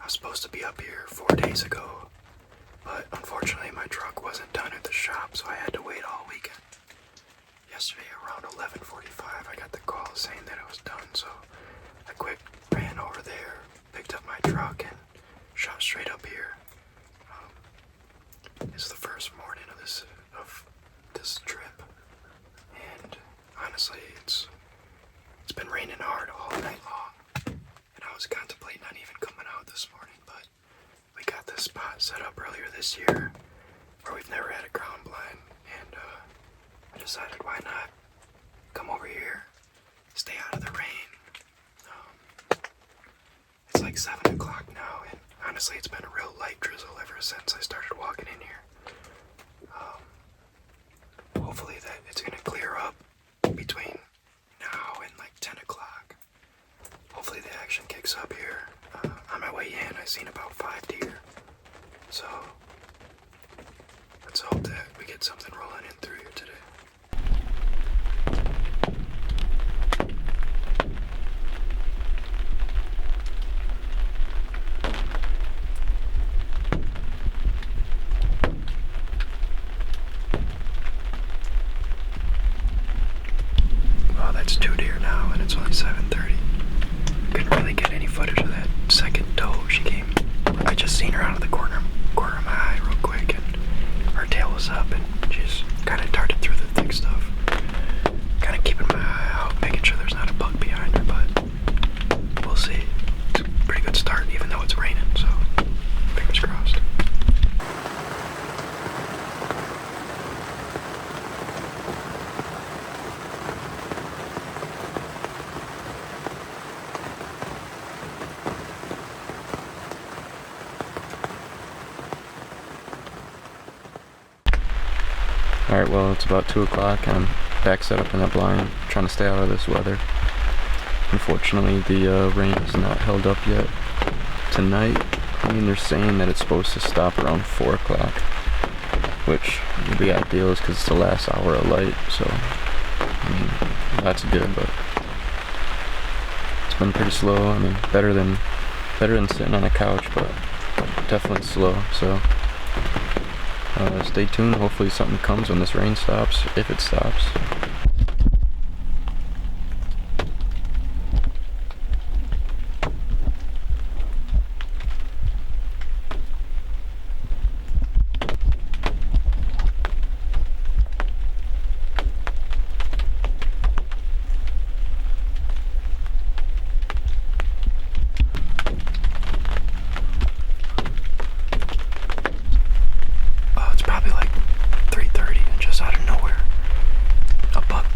I was supposed to be up here 4 days ago, but unfortunately my truck wasn't done at the shop, so I had to wait all weekend. Yesterday around 11:45 I got the call saying that it was done, so I quick ran over there, picked up my truck, and shot straight up here. It's the first morning of this trip, and honestly, it's been raining hard all night long, and I was contemplating on even coming out this morning, but we got this spot set up earlier this year where we've never had a ground blind, and I decided why not come over here, stay out of the rain. It's like 7 o'clock now, and honestly, it's been a real light drizzle ever since I started walking in here. Hopefully that it's going to clear up between now and like 10 o'clock. Hopefully the action kicks up here. On my way in, I seen about 5 deer. So let's hope that we get something rolling in through here today. That's 2 deer now, and it's only 7:30. Couldn't really get any footage of that second doe. She came. I just seen her out of the corner of my eye real quick, and her tail was up, and she just kind of darted through the thick stuff. Kind of keeping my eye out, making sure there's not a buck behind her, but we'll see. It's a pretty good start, even though it's raining, so fingers crossed. Alright, well, it's about 2 o'clock and I'm back set up in that blind, trying to stay out of this weather. Unfortunately, the rain has not held up yet. Tonight, I mean, they're saying that it's supposed to stop around 4 o'clock, which would be ideal because it's the last hour of light, so, I mean, that's good, but it's been pretty slow. I mean, better than sitting on a couch, but definitely slow, so stay tuned. Hopefully something comes when this rain stops, if it stops. It's probably like 3:30, and just out of nowhere, a buck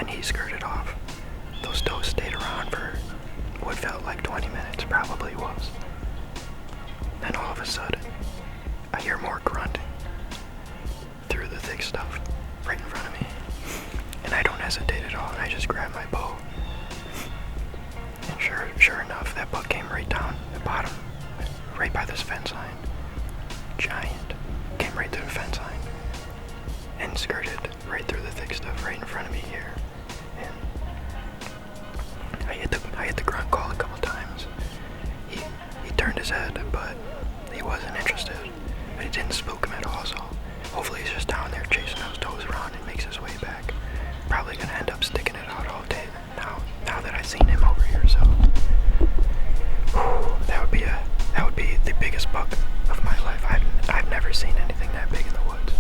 then he skirted off. Those does stayed around for what felt like 20 minutes, probably was. Then all of a sudden, I hear more grunting through the thick stuff right in front of me. And I don't hesitate at all, and I just grab my bow. And sure enough, that buck came right down the bottom, right by this fence line. Giant. Came right through the fence line. And skirted right through the thick stuff right in front of me here. And I hit the grunt call a couple times. He turned his head, but he wasn't interested. But it didn't spook him at all, so hopefully he's just down there chasing those does around and makes his way back. Probably gonna end up sticking it out all day now that I've seen him over here, so that would be the biggest buck of my life. I've never seen anything that big in the woods.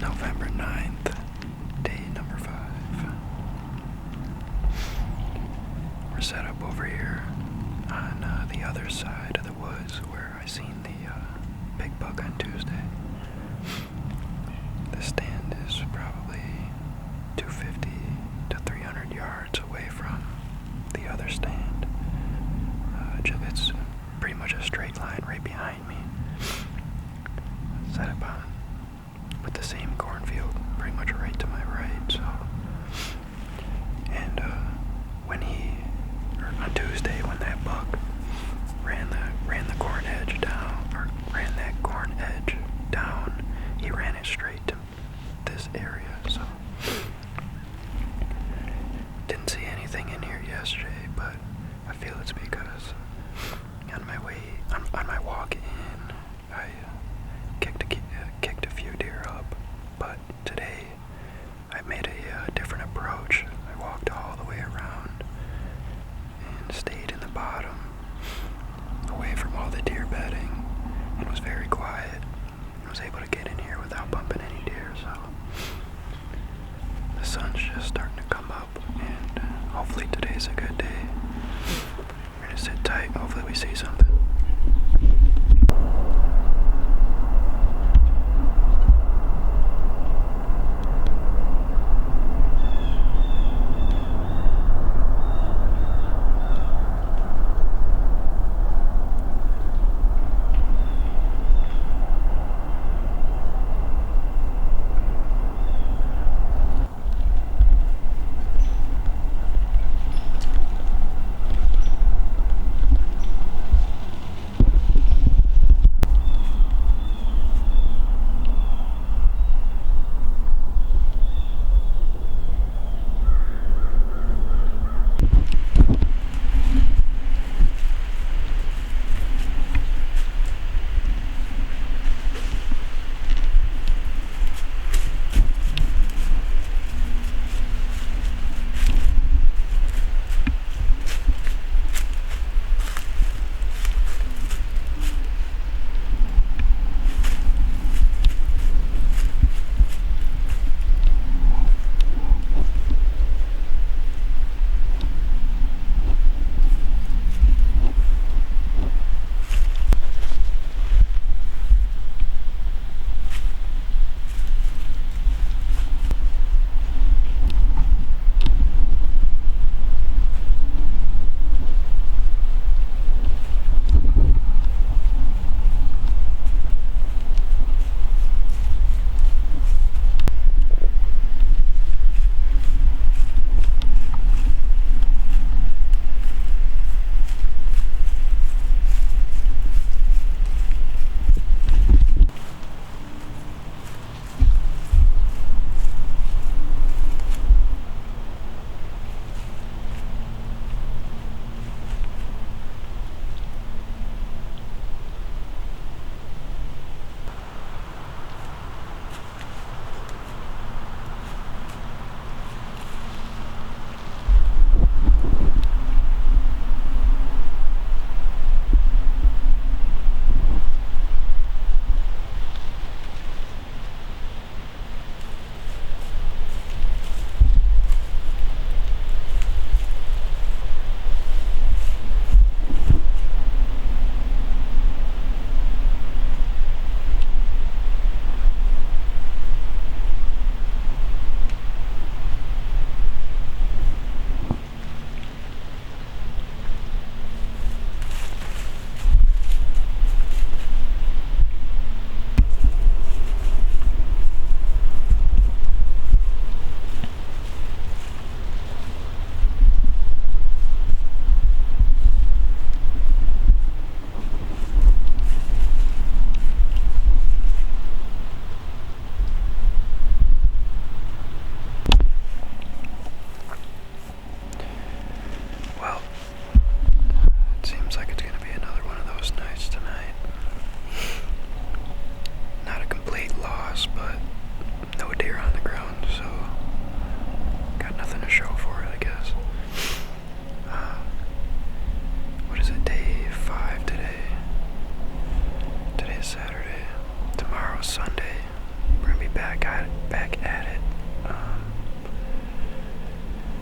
November 9th, day number 5. We're set up over here on the other side of the woods where I seen the big buck on Tuesday. The stand is probably 250 to 300 yards away from the other stand. It's pretty much a straight line right behind me. Set up on with the same cornfield pretty much right to my right, so and on Tuesday when that buck ran the corn edge down, or ran that corn edge down, he ran it straight to this area, so didn't see anything in here yesterday, but I feel it's because on my walk in I kicked a few deer up, but today I made a different approach. I walked all the way around and stayed in the bottom, away from all the deer bedding, and was very quiet. I was able to get in here without bumping any deer, so the sun's just starting to come up, and hopefully today's a good day. We're gonna sit tight, hopefully we see something.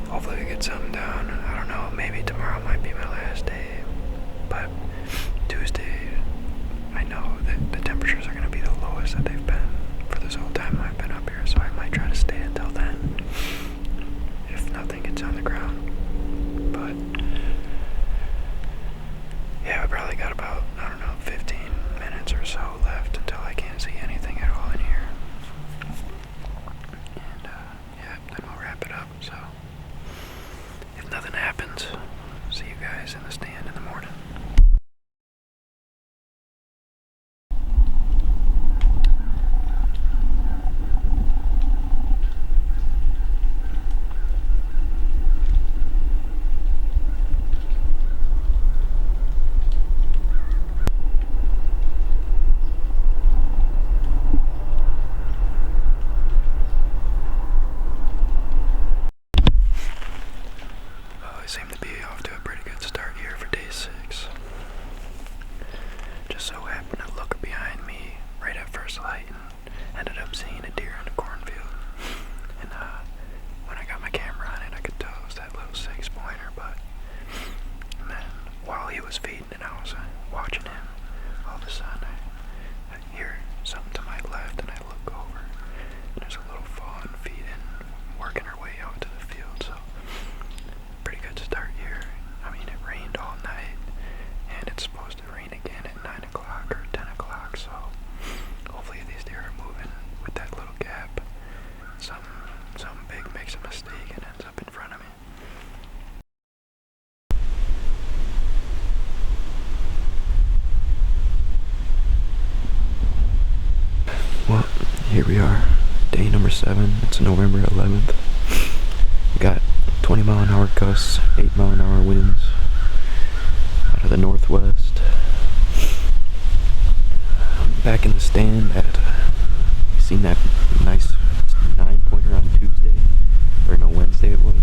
hopefully we get something down. I don't know, maybe tomorrow might be my last day, but Tuesday, I know that the temperatures are going to be the lowest that they've been for this whole time I've been up here, so I might try to stay until then, if nothing gets on the ground. But yeah, I probably got about, I don't know, 15 minutes or so left until I can't see anything at all in here. And yeah, then we'll wrap it up. So if nothing happens, see you guys in the stand in the morning. Seem to be off to a pretty good start here for day 6. Just so happened to look behind me right at first light and ended up seeing a deer in a cornfield. And when I got my camera on it, I could tell it was that little 6-pointer. But and then while he was feeding and I was watching him, all of a sudden I hear something to my left, and I look over, and there's a little fawn feeding, working her way out to the field. So pretty good start here. I mean, it rained all night, and it's supposed to rain again at 9 o'clock or 10 o'clock, so hopefully these deer are moving with that little gap. Some big makes a mistake and ends up in front of me. Well, here we are, day number 7. It's November 11th. We got 20-mile-an-hour gusts, 8-mile-an-hour winds out of the northwest. Back in the stand at, you seen that nice 9-pointer on Tuesday, or no, Wednesday it was.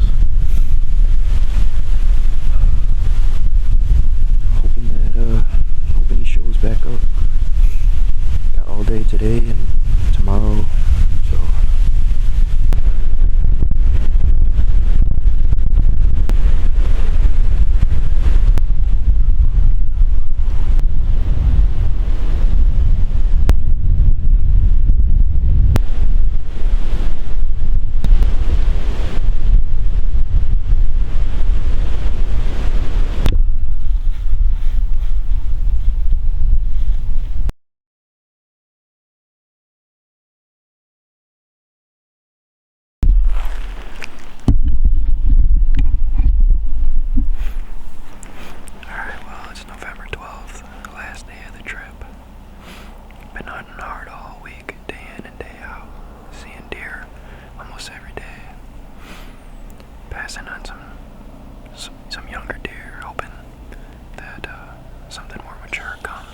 Hoping he shows back up. Got all day today and tomorrow, so. Passing on some younger deer, hoping that something more mature comes.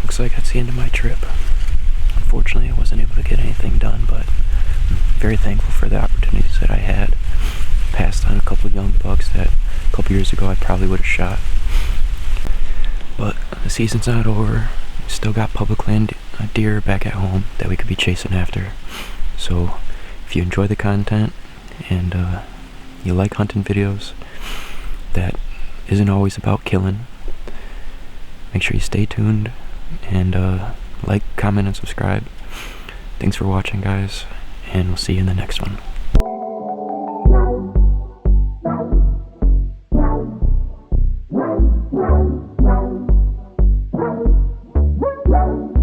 Looks like that's the end of my trip. Unfortunately, I wasn't able to get anything done, but I'm very thankful for the opportunities that I had. Passed on a couple young bucks that a couple years ago I probably would have shot. But But the season's not over. We still got public land deer back at home that we could be chasing after. So if you enjoy the content and you like hunting videos that isn't always about killing, make sure you stay tuned and like, comment, and subscribe. Thanks for watching, guys, and we'll see you in the next one.